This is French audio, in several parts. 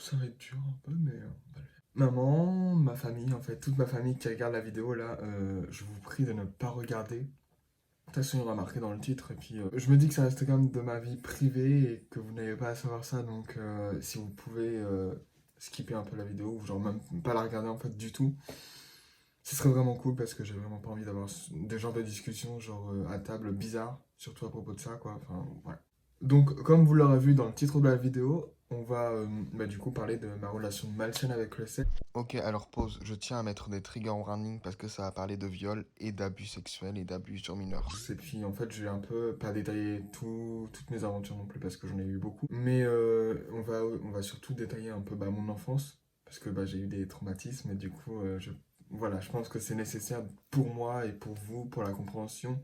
Ça va être dur un peu, mais on va le faire. Maman, ma famille, en fait, toute ma famille qui regarde la vidéo là, je vous prie de ne pas regarder. De toute façon, il y aura marqué dans le titre. Et puis, je me dis que ça reste quand même de ma vie privée et que vous n'avez pas à savoir ça. Donc, si vous pouvez skipper un peu la vidéo, ou genre même pas la regarder en fait du tout, ce serait vraiment cool parce que j'ai vraiment pas envie d'avoir des genres de discussions, genre à table bizarres, surtout à propos de ça, quoi. Enfin, ouais. Donc, comme vous l'aurez vu dans le titre de la vidéo, on va du coup parler de ma relation malsaine avec le sexe. Ok, alors pause. Je tiens à mettre des triggers warnings parce que ça va parler de viol et d'abus sexuels et d'abus sur mineurs. Et puis en fait, je vais un peu pas détailler toutes mes aventures non plus parce que j'en ai eu beaucoup. Mais on va surtout détailler un peu mon enfance parce que j'ai eu des traumatismes et du coup, voilà, je pense que c'est nécessaire pour moi et pour vous, pour la compréhension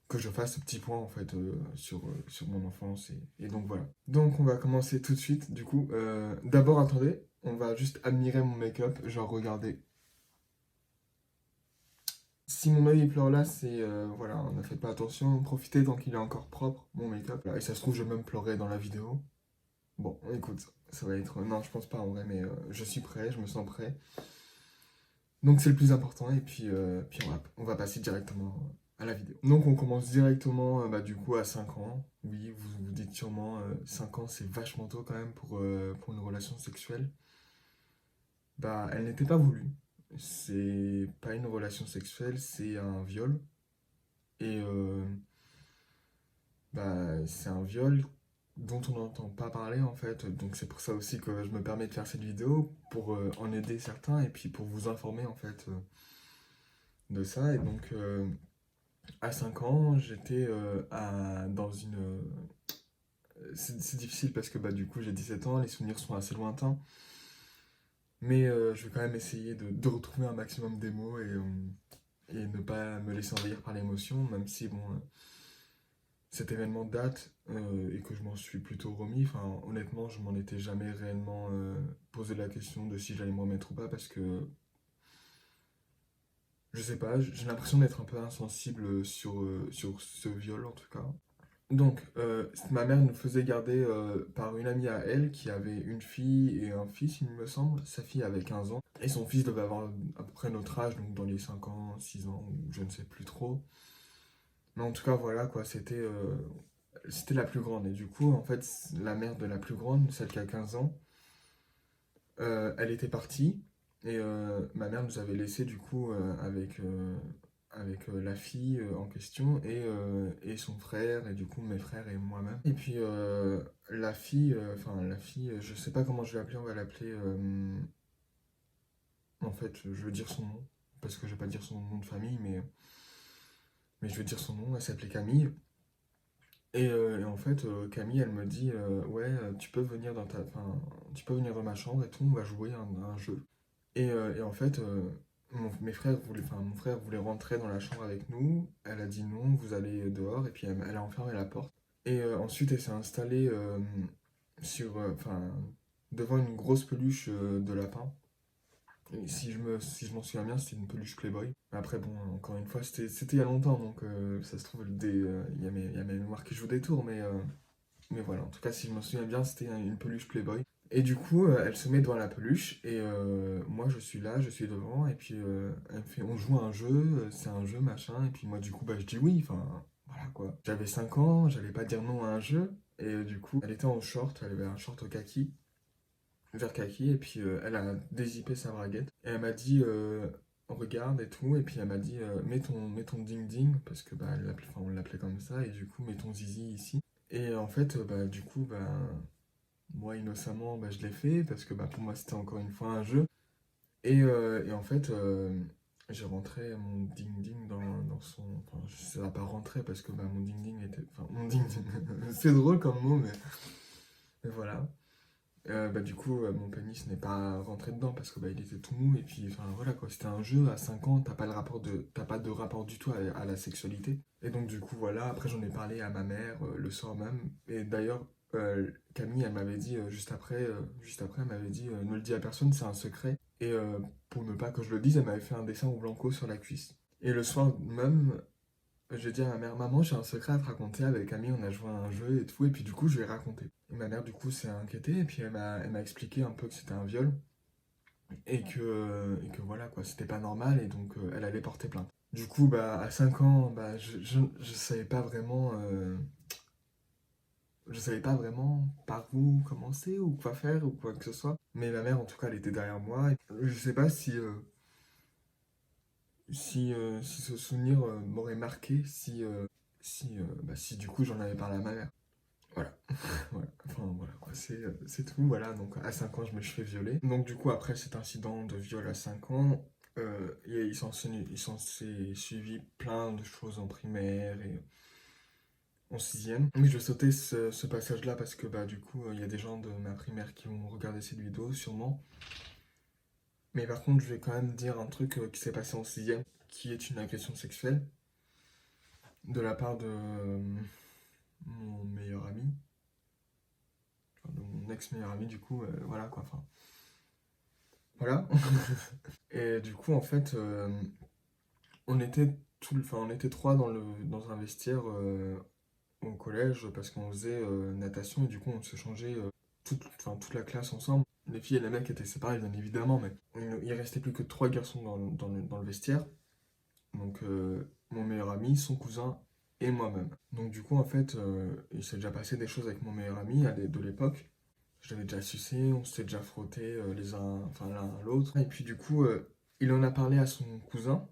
que je fasse ce petit point en fait sur mon enfance et donc voilà. Donc on va commencer tout de suite du coup. D'abord attendez, on va juste admirer mon make-up, genre regardez. Si mon œil il pleure là, c'est voilà, ne faites pas attention, profitez tant qu'il est encore propre mon make-up. Voilà, et ça se trouve je vais même pleurer dans la vidéo. Bon, écoute, ça va être non, je pense pas en vrai, mais je suis prêt, je me sens prêt. Donc c'est le plus important et puis on va passer directement à la vidéo. Donc on commence directement du coup à 5 ans. Oui, vous vous dites sûrement 5 ans c'est vachement tôt quand même pour une relation sexuelle. Elle n'était pas voulue. C'est pas une relation sexuelle, c'est un viol. Et c'est un viol dont on n'entend pas parler en fait. Donc c'est pour ça aussi que je me permets de faire cette vidéo, pour en aider certains et puis pour vous informer en fait de ça. Et donc à 5 ans, j'étais dans une... c'est difficile parce que du coup j'ai 17 ans, les souvenirs sont assez lointains. Mais je vais quand même essayer de retrouver un maximum d'émots et ne pas me laisser envahir par l'émotion, même si bon, cet événement date et que je m'en suis plutôt remis. Enfin, honnêtement, je m'en étais jamais réellement posé la question de si j'allais me remettre ou pas parce que je sais pas, j'ai l'impression d'être un peu insensible sur ce viol en tout cas. Donc, ma mère nous faisait garder par une amie à elle qui avait une fille et un fils, il me semble. Sa fille avait 15 ans et son fils devait avoir à peu près notre âge, donc dans les 5 ans, 6 ans, ou je ne sais plus trop. Mais en tout cas, voilà quoi, c'était la plus grande. Et du coup, en fait, la mère de la plus grande, celle qui a 15 ans, elle était partie et ma mère nous avait laissé du coup avec la fille en question et son frère et du coup mes frères et moi-même. Et puis la fille, je sais pas comment je vais l'appeler, on va l'appeler en fait je veux dire son nom parce que je vais pas dire son nom de famille mais je veux dire son nom, elle s'appelait Camille. Et en fait, Camille, elle me dit, ouais, tu peux venir enfin, tu peux venir dans ma chambre et tout, on va jouer à un jeu. Et en fait, mon frère voulait rentrer dans la chambre avec nous. Elle a dit non, vous allez dehors. Et puis elle a enfermé la porte. Et ensuite, elle s'est installée devant une grosse peluche de lapin. Et si je m'en souviens bien, c'était une peluche Playboy. Après, bon, encore une fois, c'était il y a longtemps, donc ça se trouve, il y a mes mémoires qui jouent des tours, mais voilà, en tout cas, si je me souviens bien, c'était une peluche Playboy. Et du coup, elle se met devant la peluche et moi je suis là, je suis devant et puis elle me fait on joue à un jeu, c'est un jeu machin et puis moi du coup je dis oui, enfin voilà quoi. J'avais 5 ans, j'allais pas dire non à un jeu et du coup elle était en short, elle avait un short kaki, vert kaki et puis elle a dézippé sa braguette et elle m'a dit regarde et tout et puis elle m'a dit mets ton ding ding parce que on l'appelait comme ça et du coup mets ton zizi ici. Et en fait du coup moi, innocemment, je l'ai fait parce que pour moi, c'était encore une fois un jeu. Et en fait, j'ai rentré mon ding-ding dans son. Enfin, ça va pas rentrer parce que mon ding-ding était. Enfin, mon ding-ding. C'est drôle comme mot, mais voilà. Du coup, mon pénis n'est pas rentré dedans parce que il était tout mou. Et puis, enfin, voilà quoi. C'était un jeu à 5 ans, t'as pas de rapport du tout à la sexualité. Et donc, du coup, voilà. Après, j'en ai parlé à ma mère le soir même. Et d'ailleurs, Camille, elle m'avait dit juste après, elle m'avait dit ne le dis à personne, c'est un secret. Et pour ne pas que je le dise, elle m'avait fait un dessin au blanco sur la cuisse. Et le soir même, j'ai dit à ma mère, maman, j'ai un secret à te raconter. Avec Camille, on a joué à un jeu et tout. Et puis, du coup, je lui ai raconté. Et ma mère, du coup, s'est inquiétée, et puis elle m'a expliqué un peu que c'était un viol, et que voilà, quoi, c'était pas normal, et donc elle allait porter plainte. Du coup, bah, à 5 ans, bah, je savais pas vraiment, je savais pas vraiment par où commencer, ou quoi faire, ou quoi que ce soit. Mais ma mère, en tout cas, elle était derrière moi, et je sais pas si ce souvenir m'aurait marqué si du coup j'en avais parlé à ma mère. Voilà. Voilà. Enfin voilà quoi, c'est tout. Voilà, donc à 5 ans je me suis fait violer. Donc du coup après cet incident de viol à 5 ans, il s'en s'est suivi plein de choses en primaire et en sixième. Mais je vais sauter ce passage-là parce que bah du coup il y a des gens de ma primaire qui vont regarder cette vidéo sûrement. Mais par contre je vais quand même dire un truc qui s'est passé en sixième, qui est une agression sexuelle de la part de mon meilleur ami, enfin, de mon ex-meilleur ami du coup, voilà quoi, enfin voilà. Et du coup en fait on était trois dans un vestiaire au collège parce qu'on faisait natation et du coup on se changeait toute la classe ensemble. Les filles et les mecs étaient séparés bien évidemment, mais il restait plus que trois garçons dans le vestiaire. Donc mon meilleur ami, son cousin et moi-même. Donc du coup en fait il s'est déjà passé des choses avec mon meilleur ami de l'époque. Je l'avais déjà sucé, on s'était déjà frotté les uns, enfin l'un à l'autre. Et puis du coup il en a parlé à son cousin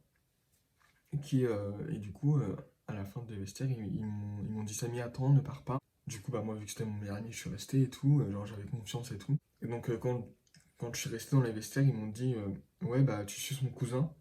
et du coup, à la fin des vestiaires, ils m'ont dit Samy, attends, ne pars pas. Du coup, bah, moi, vu que c'était mon meilleur ami, je suis resté et tout, genre j'avais confiance et tout. Et donc, quand je suis resté dans les vestiaires, ils m'ont dit ouais, bah, tu suis mon cousin.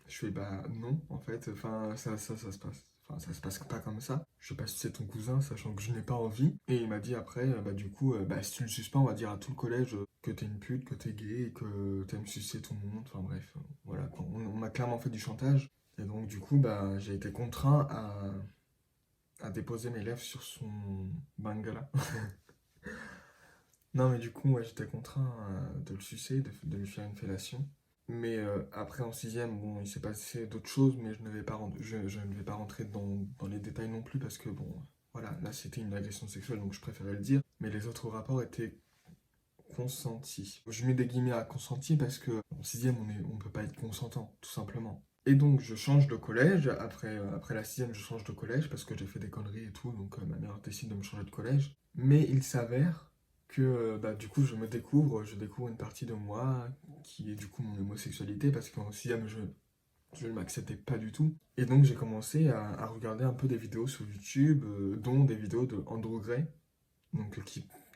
Je fais bah, non, en fait, enfin, ça se passe. Enfin, ça se passe pas comme ça. Je sais pas si c'est ton cousin, sachant que je n'ai pas envie. Et il m'a dit après, bah, du coup, bah, si tu le suces pas, on va dire à tout le collège que t'es une pute, que t'es gay et que t'aimes sucer tout le monde. Enfin, bref, voilà, quoi. On m'a clairement fait du chantage. Et donc, du coup, bah, j'ai été contraint à déposer mes lèvres sur son bangala. Non, mais du coup, ouais, j'étais contraint de le sucer, de lui faire une fellation. Mais après, en sixième, bon, il s'est passé d'autres choses, mais je ne vais pas rentrer dans les détails non plus parce que, bon, voilà, là, c'était une agression sexuelle, donc je préférais le dire. Mais les autres rapports étaient consentis. Je mets des guillemets à consenti parce que en sixième, on peut pas être consentant, tout simplement. Et donc, je change de collège. Après la sixième, je change de collège parce que j'ai fait des conneries et tout. Donc, ma mère décide de me changer de collège. Mais il s'avère que, bah, du coup, je découvre une partie de moi qui est du coup mon homosexualité parce qu'en sixième, je ne m'acceptais pas du tout. Et donc, j'ai commencé à regarder un peu des vidéos sur YouTube, dont des vidéos de Andrew Gray, donc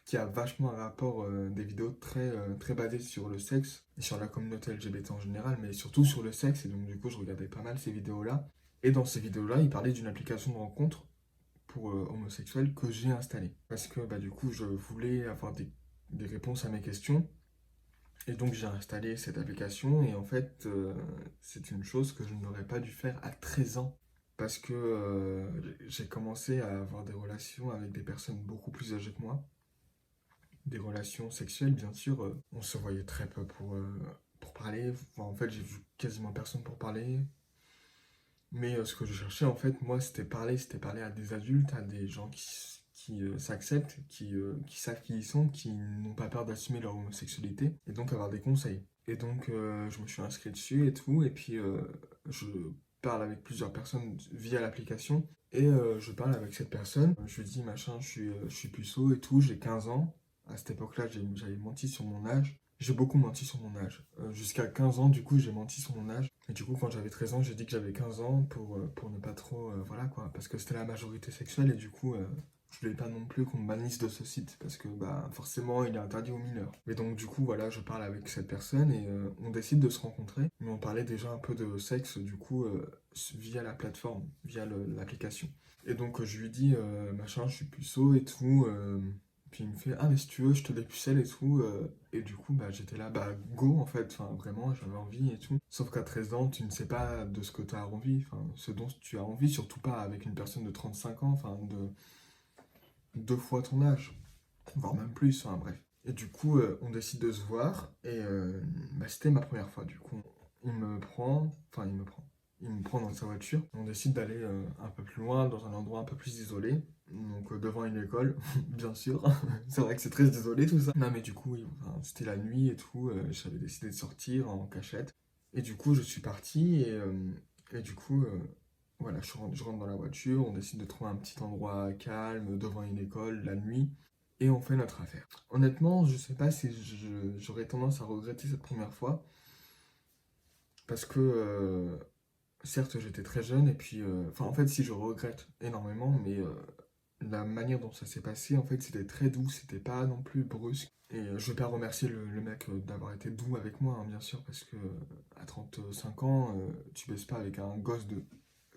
qui a vachement un rapport, des vidéos très basées sur le sexe et sur la communauté LGBT en général, mais surtout sur le sexe. Et donc, du coup, je regardais pas mal ces vidéos-là. Et dans ces vidéos-là, il parlait d'une application de rencontre pour homosexuels que j'ai installée. Parce que, bah, du coup, je voulais avoir des réponses à mes questions. Et donc, j'ai installé cette application. Et en fait, c'est une chose que je n'aurais pas dû faire à 13 ans. Parce que j'ai commencé à avoir des relations avec des personnes beaucoup plus âgées que moi, des relations sexuelles, bien sûr. On se voyait très peu pour parler. Enfin, en fait, j'ai vu quasiment personne pour parler. Mais ce que je cherchais, en fait, moi, c'était parler à des adultes, à des gens qui s'acceptent, qui savent qui ils sont, qui n'ont pas peur d'assumer leur homosexualité, et donc avoir des conseils. Et donc, je me suis inscrit dessus et tout, et puis je parle avec plusieurs personnes via l'application, et je parle avec cette personne. Je lui dis, machin, je suis puceau et tout, j'ai 15 ans. À cette époque-là, j'avais menti sur mon âge. J'ai beaucoup menti sur mon âge. Jusqu'à 15 ans, du coup, j'ai menti sur mon âge. Et du coup, quand j'avais 13 ans, j'ai dit que j'avais 15 ans pour ne pas trop. Voilà quoi. Parce que c'était la majorité sexuelle et du coup, je voulais pas non plus qu'on me bannisse de ce site. Parce que bah, forcément, il est interdit aux mineurs. Et donc, du coup, voilà, je parle avec cette personne et on décide de se rencontrer. Mais on parlait déjà un peu de sexe, du coup, via la plateforme, via l'application. Et donc, je lui dis, machin, je suis puceau et tout. Puis il me fait, ah mais si tu veux, je te dépucelle et tout. Et du coup, bah j'étais là, bah go en fait, enfin vraiment, j'avais envie et tout. Sauf qu'à 13 ans, tu ne sais pas de ce que tu as envie, enfin ce dont tu as envie, surtout pas avec une personne de 35 ans, enfin de deux fois ton âge, voire même plus, enfin bref. Et du coup, on décide de se voir et bah, c'était ma première fois. Du coup, il me prend dans sa voiture. On décide d'aller un peu plus loin, dans un endroit un peu plus isolé. Donc devant une école, bien sûr. C'est vrai que c'est très désolé tout ça. Non mais du coup, oui, enfin, c'était la nuit et tout, j'avais décidé de sortir en cachette. Et du coup, je suis parti et du coup, voilà, je rentre dans la voiture, on décide de trouver un petit endroit calme devant une école la nuit et on fait notre affaire. Honnêtement, je sais pas si j'aurais tendance à regretter cette première fois parce que certes j'étais très jeune et puis enfin en fait si je regrette énormément mais la manière dont ça s'est passé, en fait, c'était très doux, c'était pas non plus brusque. Et je vais pas remercier le mec d'avoir été doux avec moi, hein, bien sûr, parce que à 35 ans, tu baisses pas avec un gosse de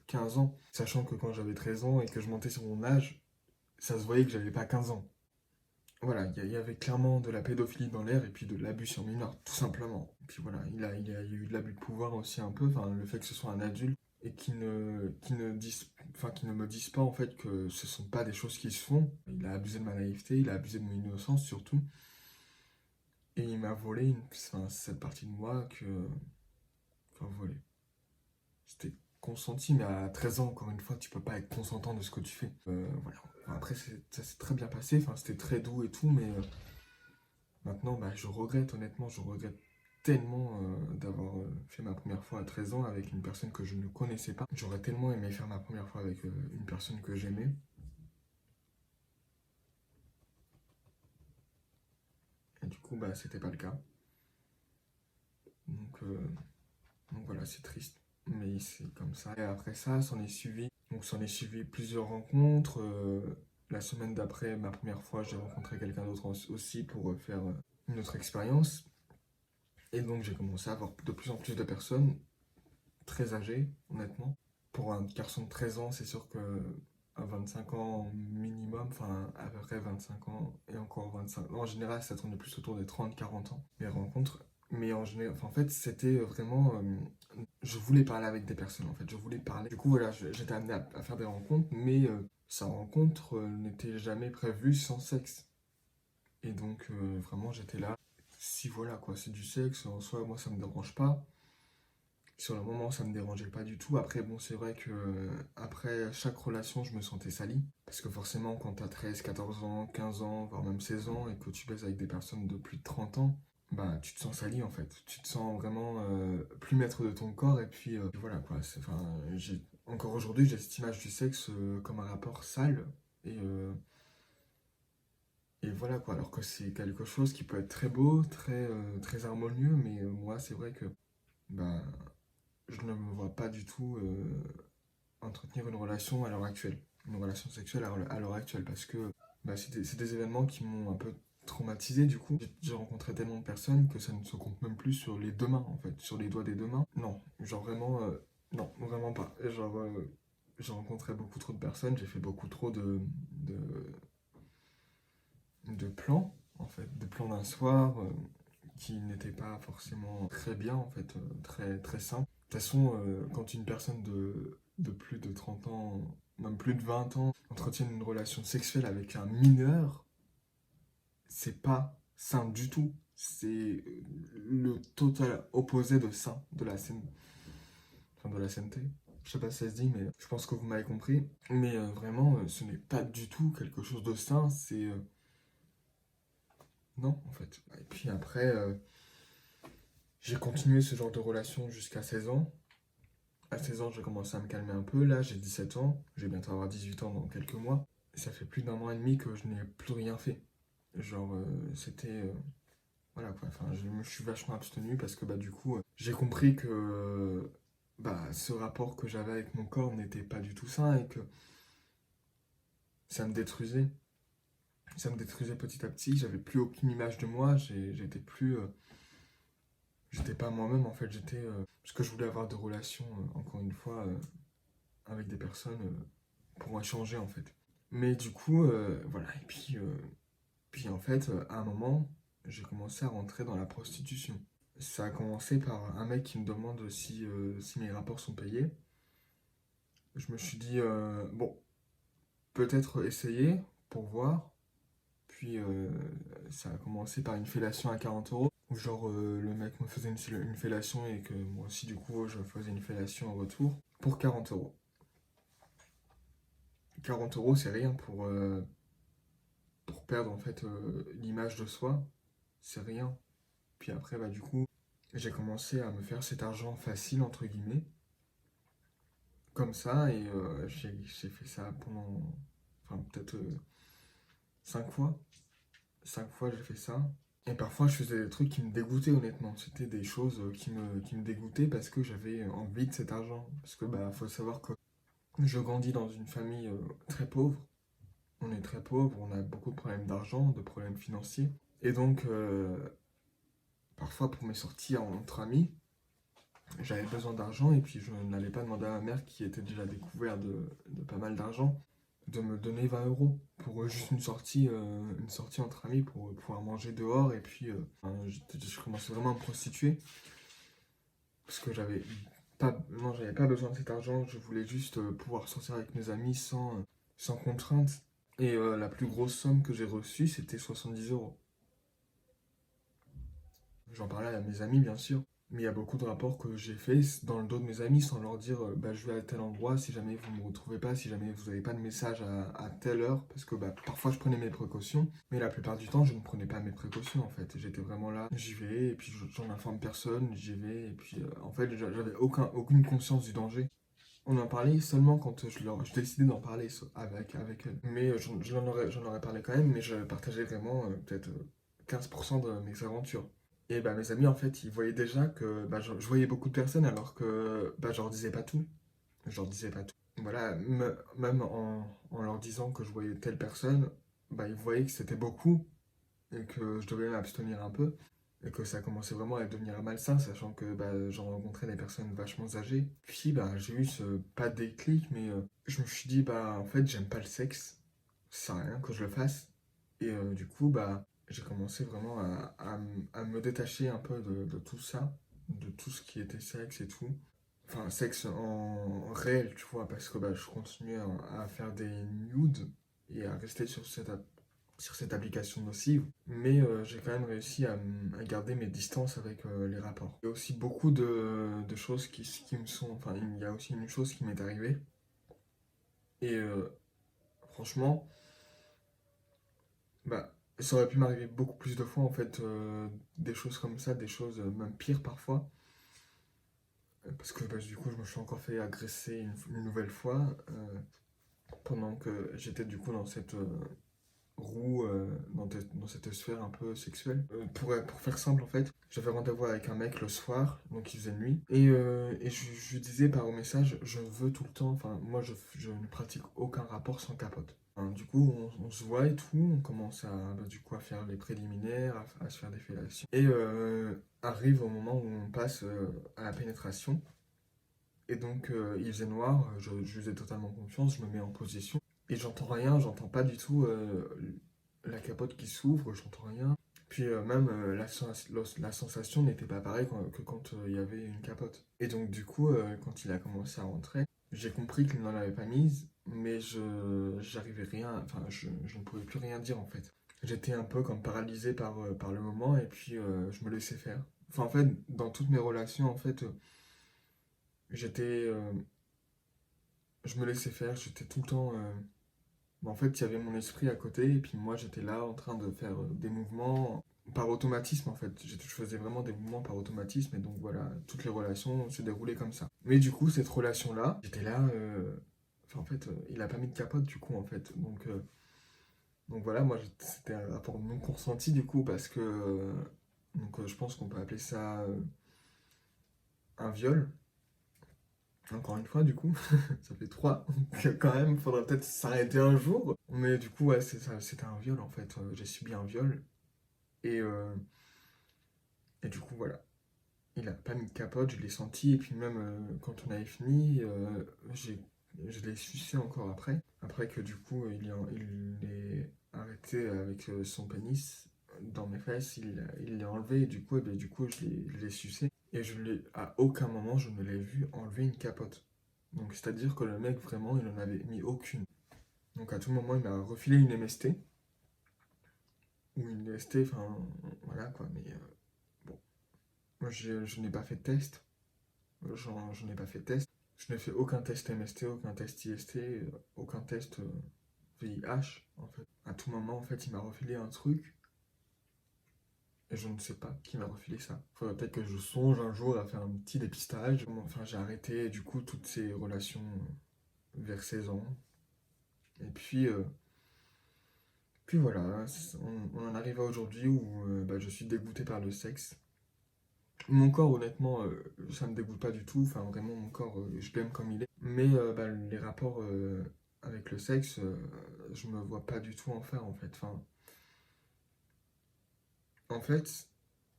15 ans, sachant que quand j'avais 13 ans et que je montais sur mon âge, ça se voyait que j'avais pas 15 ans. Voilà, il y avait clairement de la pédophilie dans l'air et puis de l'abus sur mineur, tout simplement. Et puis voilà, il y a eu de l'abus de pouvoir aussi un peu, enfin, le fait que ce soit un adulte et qui ne me disent pas en fait que ce sont pas des choses qui se font. Il a abusé de ma naïveté, il a abusé de mon innocence surtout, et il m'a volé cette partie de moi enfin volé. C'était consenti, mais à 13 ans, encore une fois, tu peux pas être consentant de ce que tu fais. Voilà. Après, ça s'est très bien passé, enfin, c'était très doux et tout, mais maintenant, bah, je regrette, honnêtement, je regrette tellement d'avoir fait ma première fois à 13 ans avec une personne que je ne connaissais pas. J'aurais tellement aimé faire ma première fois avec une personne que j'aimais. Et du coup, bah, c'était pas le cas. Donc, euh, donc voilà, c'est triste. Mais c'est comme ça. Et après ça, s'en est suivi plusieurs rencontres. La semaine d'après, ma première fois, j'ai rencontré quelqu'un d'autre aussi pour faire une autre expérience. Et donc j'ai commencé à avoir de plus en plus de personnes très âgées, honnêtement. Pour un garçon de 13 ans, c'est sûr que à 25 ans minimum, enfin à peu près 25 ans et encore 25. En général, ça tourne plus autour des 30-40 ans, mes rencontres. Mais en général, enfin, en fait, c'était vraiment. Je voulais parler avec des personnes, en fait. Je voulais parler. Du coup, voilà, j'étais amené à faire des rencontres, mais sa rencontre n'était jamais prévue sans sexe. Et donc, vraiment, j'étais là. Si voilà, quoi, c'est du sexe, en soi, moi, ça me dérange pas. Sur le moment, ça me dérangeait pas du tout. Après, bon, c'est vrai que après chaque relation, je me sentais sali. Parce que forcément, quand t'as 13, 14 ans, 15 ans, voire même 16 ans, et que tu baises avec des personnes de plus de 30 ans, bah, tu te sens sali en fait. Tu te sens vraiment plus maître de ton corps. Et puis, voilà quoi. Enfin, encore aujourd'hui, j'ai cette image du sexe comme un rapport sale. Et, euh, et voilà quoi. Alors que c'est quelque chose qui peut être très beau, très harmonieux. Mais moi, c'est vrai que. Bah, je ne me vois pas du tout entretenir une relation à l'heure actuelle, une relation sexuelle à l'heure actuelle, parce que bah, c'est des événements qui m'ont un peu traumatisé du coup. J'ai rencontré tellement de personnes que ça ne se compte même plus sur les deux mains en fait, sur les doigts des deux mains. Non, genre vraiment, non, vraiment pas. Genre, j'ai rencontré beaucoup trop de personnes, j'ai fait beaucoup trop de plans, en fait, de plans d'un soir qui n'étaient pas forcément très bien, en fait, très simples. De toute façon, quand une personne de plus de 30 ans, même plus de 20 ans, entretient une relation sexuelle avec un mineur, c'est pas sain du tout. C'est le total opposé de sain, de la scène, enfin de la sainteté. Je sais pas si ça se dit, mais je pense que vous m'avez compris. Mais vraiment, ce n'est pas du tout quelque chose de sain, c'est... non, en fait. Et puis après, j'ai continué ce genre de relation jusqu'à 16 ans. À 16 ans, j'ai commencé à me calmer un peu. Là, j'ai 17 ans. Je vais bientôt avoir 18 ans dans quelques mois. Et ça fait plus d'un mois et demi que je n'ai plus rien fait. Genre, c'était... voilà quoi. Enfin, je me suis vachement abstenu parce que bah, du coup, j'ai compris que bah, ce rapport que j'avais avec mon corps n'était pas du tout sain et que ça me détruisait. Ça me détruisait petit à petit. J'avais plus aucune image de moi. J'étais plus... j'étais pas moi-même en fait. J'étais... parce que je voulais avoir de relations, encore une fois, avec des personnes pour échanger en fait. Mais du coup, voilà. Et puis en fait, à un moment, j'ai commencé à rentrer dans la prostitution. Ça a commencé par un mec qui me demande si mes rapports sont payés. Je me suis dit, bon, peut-être essayer pour voir. Puis ça a commencé par une fellation à 40 euros. Où genre le mec me faisait une fellation et que moi aussi du coup je faisais une fellation en retour pour 40 euros. 40 euros, c'est rien pour perdre en fait l'image de soi. C'est rien. Puis après, bah, du coup, j'ai commencé à me faire cet argent facile, entre guillemets, comme ça, et j'ai fait ça pendant, enfin, peut-être 5 fois. 5 fois, j'ai fait ça. Et parfois, je faisais des trucs qui me dégoûtaient, honnêtement. C'était des choses qui me dégoûtaient parce que j'avais envie de cet argent. Parce que, bah, faut savoir que je grandis dans une famille très pauvre. On est très pauvre, on a beaucoup de problèmes d'argent, de problèmes financiers. Et donc, parfois, pour mes sorties entre amis, j'avais besoin d'argent et puis je n'allais pas demander à ma mère qui était déjà découvert de pas mal d'argent de me donner 20 euros pour juste une sortie entre amis pour pouvoir manger dehors et puis enfin, je commençais vraiment à me prostituer parce que j'avais pas besoin de cet argent, je voulais juste pouvoir sortir avec mes amis sans contrainte et la plus grosse somme que j'ai reçue c'était 70 euros. J'en parlais à mes amis, bien sûr. Mais il y a beaucoup de rapports que j'ai faits dans le dos de mes amis sans leur dire bah, je vais à tel endroit si jamais vous ne me retrouvez pas, si jamais vous n'avez pas de message à telle heure. Parce que bah, parfois je prenais mes précautions, mais la plupart du temps je ne prenais pas mes précautions en fait. J'étais vraiment là, j'y vais et puis j'en informe personne, j'y vais et puis en fait j'avais aucune conscience du danger. On en parlait seulement quand je décidais d'en parler avec elles. Mais j'en aurais parlé quand même, mais je partageais vraiment peut-être 15% de mes aventures. Et bah, mes amis, en fait, ils voyaient déjà que bah, je voyais beaucoup de personnes alors que bah, je leur disais pas tout. Je leur disais pas tout. Voilà, même en leur disant que je voyais telle personne, bah, ils voyaient que c'était beaucoup et que je devais m'abstenir un peu. Et que ça commençait vraiment à devenir malsain, sachant que bah, j'en rencontrais des personnes vachement âgées. Puis bah, j'ai eu pas de déclic, mais je me suis dit, bah en fait, j'aime pas le sexe. Ça sert à rien que je le fasse. Et du coup, bah, j'ai commencé vraiment à me détacher un peu de tout ça, de tout ce qui était sexe et tout. Enfin, sexe en réel, tu vois, parce que bah, je continuais à faire des nudes et à rester sur cette application nocive. Mais j'ai quand même réussi à garder mes distances avec les rapports. Il y a aussi beaucoup de choses qui me sont... Enfin, il y a aussi une chose qui m'est arrivée. Et franchement, bah, ça aurait pu m'arriver beaucoup plus de fois, en fait, des choses comme ça, des choses même pires parfois. Parce que bah, du coup, je me suis encore fait agresser une nouvelle fois pendant que j'étais du coup dans cette roue, dans cette sphère un peu sexuelle. Pour faire simple, en fait, j'avais rendez-vous avec un mec le soir, donc il faisait nuit, et je lui disais par message, je veux tout le temps, enfin, moi je ne pratique aucun rapport sans capote. Hein, du coup, on se voit et tout, on commence bah, du coup, à faire les préliminaires, à se faire des fellations. Et arrive au moment où on passe à la pénétration. Et donc, il faisait noir, je lui faisais totalement confiance, je me mets en position. Et j'entends rien, j'entends pas du tout la capote qui s'ouvre, j'entends rien. Puis même la sensation n'était pas pareille que quand il y avait une capote. Et donc du coup, quand il a commencé à rentrer, j'ai compris qu'il n'en avait pas mise, mais j'arrivais rien, enfin je ne pouvais plus rien dire en fait. J'étais un peu comme paralysé par le moment et puis je me laissais faire. Enfin en fait, dans toutes mes relations, en fait, j'étais, je me laissais faire, j'étais tout le temps. En fait, il y avait mon esprit à côté, et puis moi j'étais là en train de faire des mouvements par automatisme en fait. Je faisais vraiment des mouvements par automatisme, et donc voilà, toutes les relations se déroulaient comme ça. Mais du coup, cette relation-là, j'étais là. Enfin, en fait, il a pas mis de capote du coup en fait. Donc voilà, moi c'était un rapport non consenti du coup, parce que. Je pense qu'on peut appeler ça un viol. Encore une fois, du coup, ça fait trois. Donc, quand même, faudrait peut-être s'arrêter un jour. Mais du coup, ouais, c'est ça, c'était un viol en fait. J'ai subi un viol. Et, euh, et du coup, voilà. Il a pas mis de capote, je l'ai senti. Et puis même quand on avait fini, je l'ai sucé encore après. Après que du coup, il est arrêté avec son pénis dans mes fesses. Il l'a enlevé. Et du coup, je l'ai sucé. Et à aucun moment, je ne l'ai vu enlever une capote. Donc, c'est-à-dire que le mec, vraiment, il n'en avait mis aucune. Donc, à tout moment, il m'a refilé une MST. Ou une ST, enfin, voilà quoi. Mais bon, moi, je n'ai pas fait de test. Je n'ai pas fait de test. Je n'ai fait aucun test MST, aucun test IST, aucun test VIH, en fait. À tout moment, en fait, il m'a refilé un truc, et je ne sais pas qui m'a refilé ça. Faudrait peut-être que je songe un jour à faire un petit dépistage. Enfin, j'ai arrêté, du coup, toutes ces relations vers 16 ans. Et puis voilà, on en arrive à aujourd'hui où bah, je suis dégoûté par le sexe. Mon corps, honnêtement, ça me dégoûte pas du tout. Enfin, vraiment, mon corps, je l'aime comme il est. Mais bah, les rapports avec le sexe, je me vois pas du tout en faire, en fait. Enfin, en fait,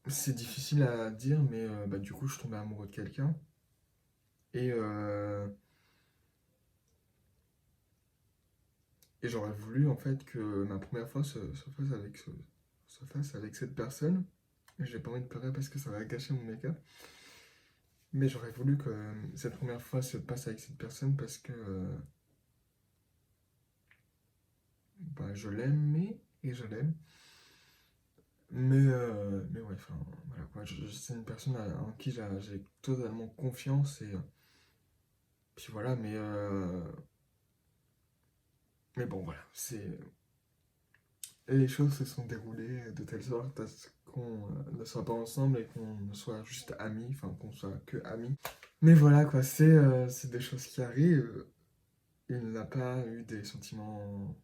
c'est difficile à dire, mais bah, du coup, je tombais amoureux de quelqu'un. Et, euh, et j'aurais voulu, en fait, que ma première fois se fasse avec cette personne. J'ai pas envie de pleurer parce que ça va gâcher mon make-up. Mais j'aurais voulu que cette première fois se passe avec cette personne parce que bah, je l'aimais et je l'aime. Mais ouais, enfin, voilà quoi. C'est une personne en qui j'ai totalement confiance et puis voilà, mais bon, voilà. Les choses se sont déroulées de telle sorte à ce qu'on ne soit pas ensemble et qu'on ne soit juste amis, enfin qu'on soit que amis. Mais voilà quoi, c'est des choses qui arrivent. Il n'a pas eu des sentiments.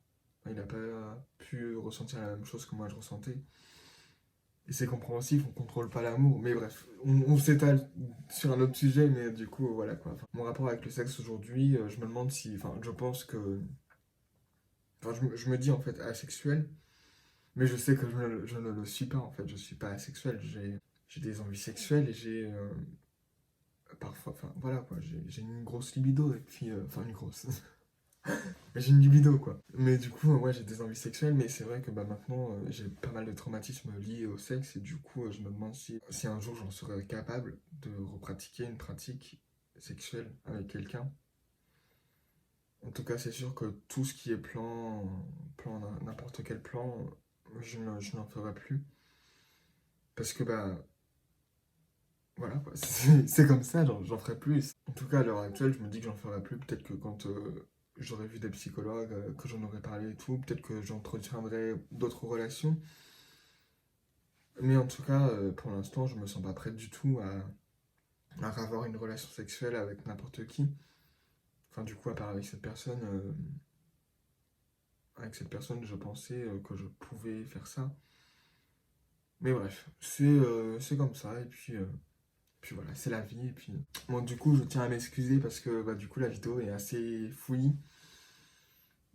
Il n'a pas pu ressentir la même chose que moi je ressentais. Et c'est compréhensif, on contrôle pas l'amour. Mais bref, on s'étale sur un autre sujet, mais du coup, voilà quoi. Enfin, mon rapport avec le sexe aujourd'hui, je me demande si. Enfin, je pense que. Enfin, je me dis en fait asexuel, mais je sais que je ne le suis pas en fait. Je suis pas asexuel. J'ai des envies sexuelles et j'ai. Parfois. Enfin, voilà quoi. J'ai une grosse libido et puis. Enfin, une grosse. J'ai une libido, quoi. Mais du coup, ouais, j'ai des envies sexuelles, mais c'est vrai que bah, maintenant, j'ai pas mal de traumatismes liés au sexe, et du coup, je me demande si un jour j'en serais capable de repratiquer une pratique sexuelle avec quelqu'un. En tout cas, c'est sûr que tout ce qui est n'importe quel plan, je n'en ferai plus. Parce que, bah, voilà, quoi, c'est comme ça, j'en ferai plus. En tout cas, à l'heure actuelle, je me dis que j'en ferai plus. Peut-être que quand j'aurai vu des psychologues, que j'en aurai parlé et tout, peut-être que j'entretiendrai d'autres relations. Mais en tout cas, pour l'instant, je me sens pas prête du tout à avoir une relation sexuelle avec n'importe qui. Enfin, du coup, à part avec cette personne, je pensais que je pouvais faire ça. Mais bref, c'est comme ça, puis voilà, c'est la vie. Et puis, bon, du coup, je tiens à m'excuser parce que bah, du coup, la vidéo est assez fouillie.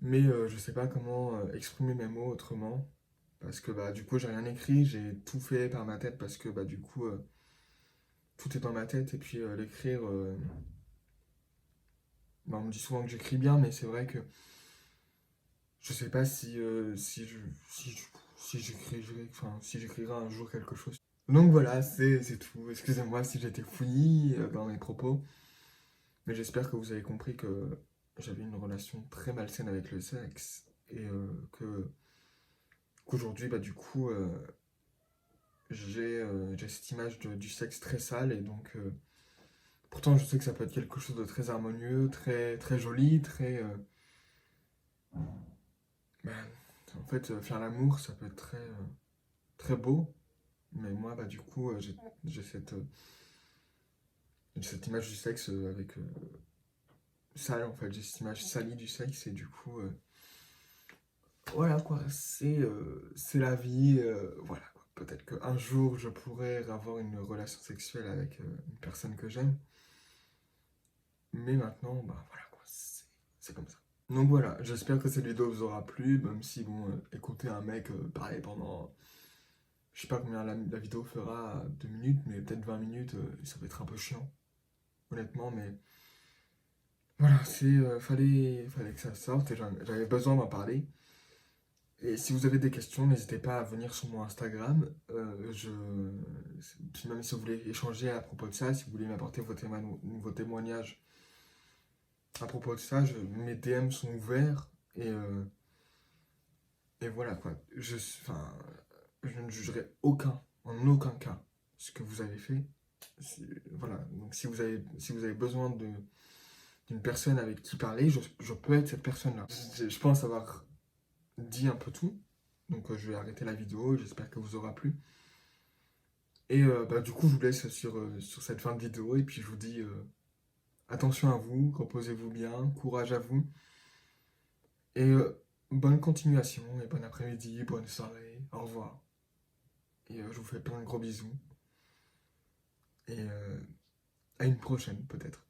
Mais je sais pas comment exprimer mes mots autrement. Parce que bah, du coup, j'ai rien écrit, j'ai tout fait par ma tête parce que bah, du coup, tout est dans ma tête. Et puis l'écrire, bah, on me dit souvent que j'écris bien, mais c'est vrai que je sais pas si j'écrirai, enfin, si j'écrirai un jour quelque chose. Donc voilà, c'est tout. Excusez-moi si j'étais fouillis dans mes propos, mais j'espère que vous avez compris que j'avais une relation très malsaine avec le sexe et qu'aujourd'hui, bah, du coup, j'ai cette image du sexe très sale et donc pourtant je sais que ça peut être quelque chose de très harmonieux, très, très joli, bah, en fait, faire l'amour, ça peut être très, très beau, mais moi, bah, du coup, j'ai cette image du sexe avec sale, en fait, j'ai cette image salie du sexe, et du coup, voilà quoi, c'est la vie, voilà quoi. Peut-être qu'un jour, je pourrais avoir une relation sexuelle avec une personne que j'aime, mais maintenant, bah voilà quoi, c'est comme ça. Donc voilà, j'espère que cette vidéo vous aura plu, même si, bon, écouter un mec parler pendant je sais pas combien la vidéo fera 2 minutes, mais peut-être 20 minutes, ça va être un peu chiant, honnêtement, mais voilà, fallait que ça sorte et j'avais besoin d'en parler. Et si vous avez des questions, n'hésitez pas à venir sur mon Instagram. Puis même si vous voulez échanger à propos de ça, si vous voulez m'apporter vos témoignages à propos de ça, mes DM sont ouverts et voilà quoi. Enfin, je ne jugerai en aucun cas, ce que vous avez fait. Voilà, donc si vous avez besoin d'une personne avec qui parler, je peux être cette personne-là. Je pense avoir dit un peu tout. Donc je vais arrêter la vidéo, j'espère que vous aura plu. Et du coup, je vous laisse sur cette fin de vidéo et puis je vous dis attention à vous, reposez-vous bien, courage à vous et bonne continuation et bon après-midi, bonne soirée, au revoir. Et je vous fais plein de gros bisous et à une prochaine peut-être.